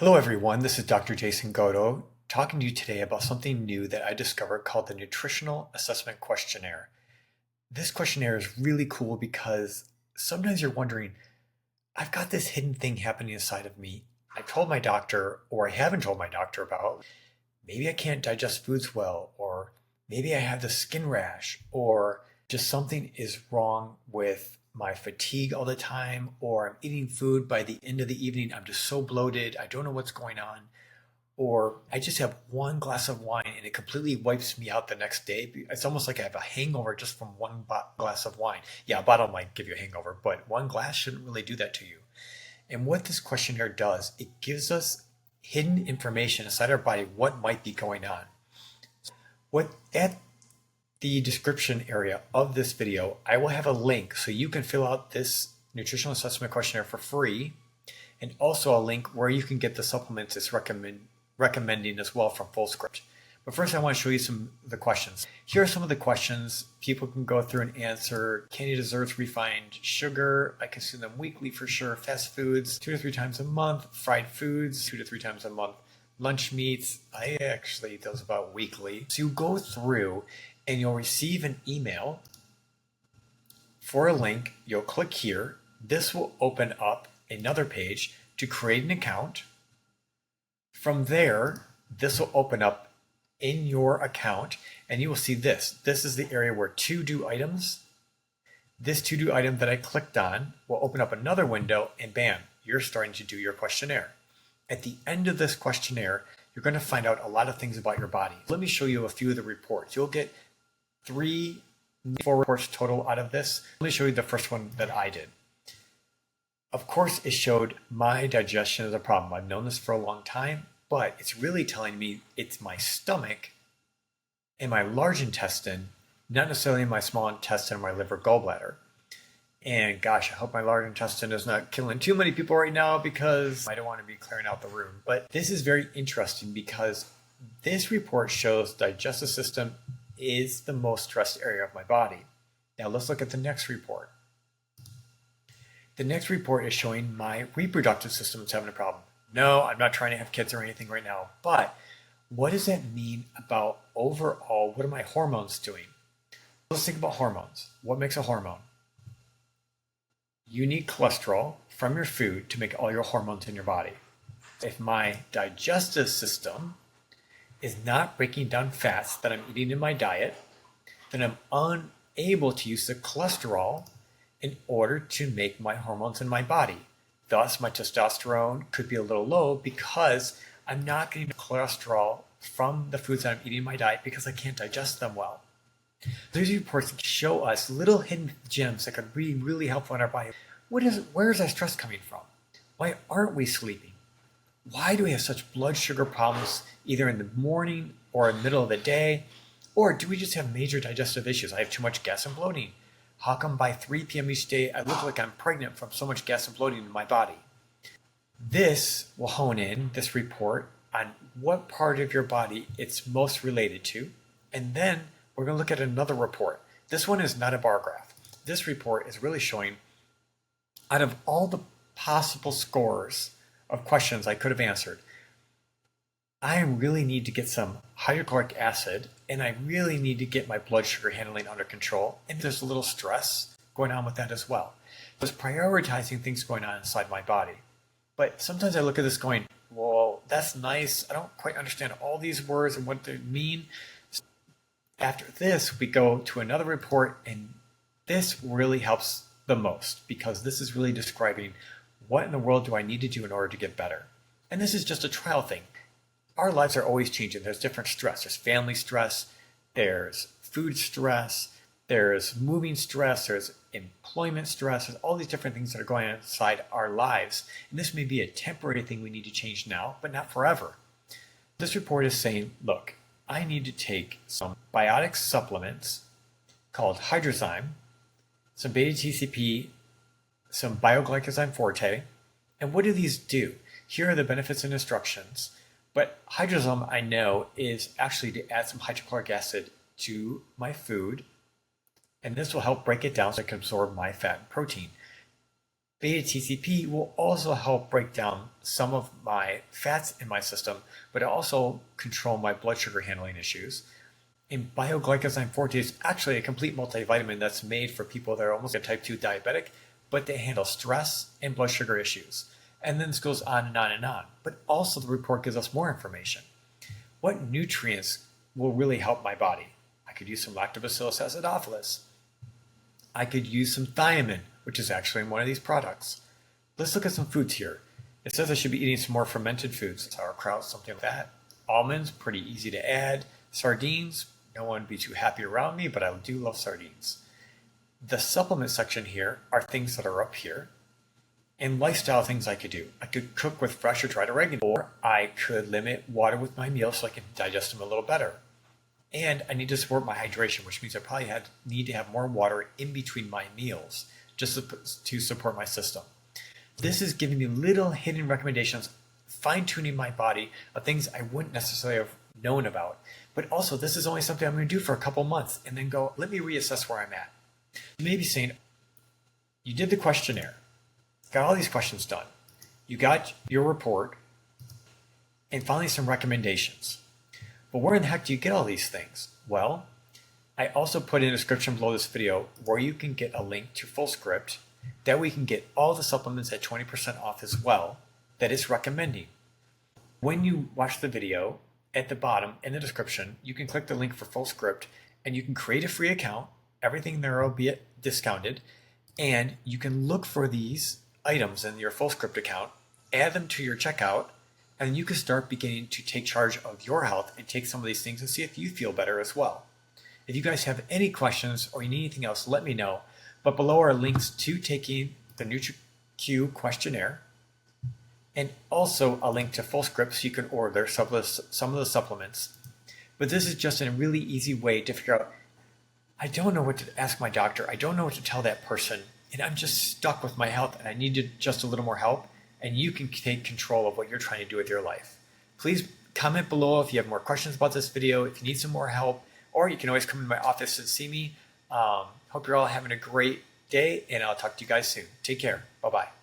Hello everyone, this is Dr. Jason Godo talking to you today about something new that I discovered called the Nutritional Assessment Questionnaire. This questionnaire is really cool because sometimes you're wondering, I've got this hidden thing happening inside of me. I've told my doctor, or I haven't told my doctor about. Maybe I can't digest foods well, or maybe I have the skin rash, or just something is wrong with my fatigue all the time, or I'm eating food by the end of the evening, I'm just so bloated, I don't know what's going on, or I just have one glass of wine and it completely wipes me out the next day. It's almost like I have a hangover just from one glass of wine. Yeah, a bottle might give you a hangover, but one glass shouldn't really do that to you. And what this questionnaire does, it gives us hidden information inside our body, what might be going on. What at the description area of this video, I will have a link so you can fill out this nutritional assessment questionnaire for free, and also a link where you can get the supplements it's recommending as well from FullScript. But first I want to show you some of the questions. Here are some of the questions people can go through and answer. Candy desserts, refined sugar, I consume them weekly for sure. Fast foods, 2 to 3 times a month. Fried foods, 2 to 3 times a month. Lunch meats, I actually eat those about weekly. So you go through and you'll receive an email for a link. You'll click here. This will open up another page to create an account. From there, this will open up in your account and you will see this. This is the area where to do items. This to do item that I clicked on will open up another window and bam, you're starting to do your questionnaire. At the end of this questionnaire, you're going to find out a lot of things about your body. Let me show you a few of the reports. You'll get 4 reports total out of this. Let me show you the first one that I did. Of course, it showed my digestion as a problem. I've known this for a long time, but it's really telling me it's my stomach and my large intestine, not necessarily my small intestine or my liver gallbladder. And gosh, I hope my large intestine is not killing too many people right now because I don't want to be clearing out the room. But this is very interesting because this report shows the digestive system is the most stressed area of my body. Now let's look at the next report. The next report is showing my reproductive system is having a problem. No, I'm not trying to have kids or anything right now, but what does that mean about overall, what are my hormones doing? Let's think about hormones. What makes a hormone? You need cholesterol from your food to make all your hormones in your body. If my digestive system is not breaking down fats that I'm eating in my diet, then I'm unable to use the cholesterol in order to make my hormones in my body. Thus, my testosterone could be a little low because I'm not getting the cholesterol from the foods that I'm eating in my diet because I can't digest them well. These reports show us little hidden gems that could be really helpful in our body. Where is our stress coming from? Why aren't we sleeping? Why do we have such blood sugar problems either in the morning or in the middle of the day? Or do we just have major digestive issues? I have too much gas and bloating. How come by 3 p.m. each day I look like I'm pregnant from so much gas and bloating in my body? This will hone in, this report, on what part of your body it's most related to. And then we're going to look at another report. This one is not a bar graph. This report is really showing out of all the possible scores of questions I could have answered, I really need to get some hydrochloric acid and I really need to get my blood sugar handling under control. And there's a little stress going on with that as well. I was prioritizing things going on inside my body. But sometimes I look at this going, well, that's nice. I don't quite understand all these words and what they mean. After this, we go to another report, and this really helps the most because this is really describing what in the world do I need to do in order to get better. And this is just a trial thing. Our lives are always changing. There's different stress. There's family stress, there's food stress, there's moving stress, there's employment stress, there's all these different things that are going on inside our lives. And this may be a temporary thing we need to change now, but not forever. This report is saying, look, I need to take some biotics supplements called Hydrozyme, some beta-TCP, some bioglycozyme forte. And what do these do? Here are the benefits and instructions. But Hydrozyme, I know, is actually to add some hydrochloric acid to my food. And this will help break it down so I can absorb my fat and protein. Beta TCP will also help break down some of my fats in my system, but it also control my blood sugar handling issues. And Bioglycozyme Forte is actually a complete multivitamin that's made for people that are almost like a type 2 diabetic, but they handle stress and blood sugar issues. And then this goes on and on and on. But also the report gives us more information. What nutrients will really help my body? I could use some Lactobacillus acidophilus. I could use some thiamine, which is actually in one of these products. Let's look at some foods here. It says I should be eating some more fermented foods, sauerkraut, something like that. Almonds, pretty easy to add. Sardines, no one would be too happy around me, but I do love sardines. The supplement section here are things that are up here, and lifestyle things I could do. I could cook with fresh or dried oregano, or I could limit water with my meals so I can digest them a little better. And I need to support my hydration, which means I probably need to have more water in between my meals just to support my system. This is giving me little hidden recommendations, fine-tuning my body of things I wouldn't necessarily have known about. But also, this is only something I'm going to do for a couple months and then go, let me reassess where I'm at. You may be saying, you did the questionnaire, got all these questions done, you got your report, and finally some recommendations. But where in the heck do you get all these things? Well, I also put in a description below this video where you can get a link to FullScript. That way you can get all the supplements at 20% off as well that it's recommending. When you watch the video, at the bottom in the description, you can click the link for FullScript and you can create a free account. Everything there will be discounted, and you can look for these items in your FullScript account, add them to your checkout, and you can start beginning to take charge of your health and take some of these things and see if you feel better as well. If you guys have any questions or you need anything else, let me know. But below are links to taking the NutriQ questionnaire and also a link to FullScript so you can order some of the supplements. But this is just a really easy way to figure out, I don't know what to ask my doctor. I don't know what to tell that person. And I'm just stuck with my health and I need just a little more help. And you can take control of what you're trying to do with your life. Please comment below if you have more questions about this video, if you need some more help, or you can always come to my office and see me. Hope you're all having a great day, and I'll talk to you guys soon. Take care. Bye-bye.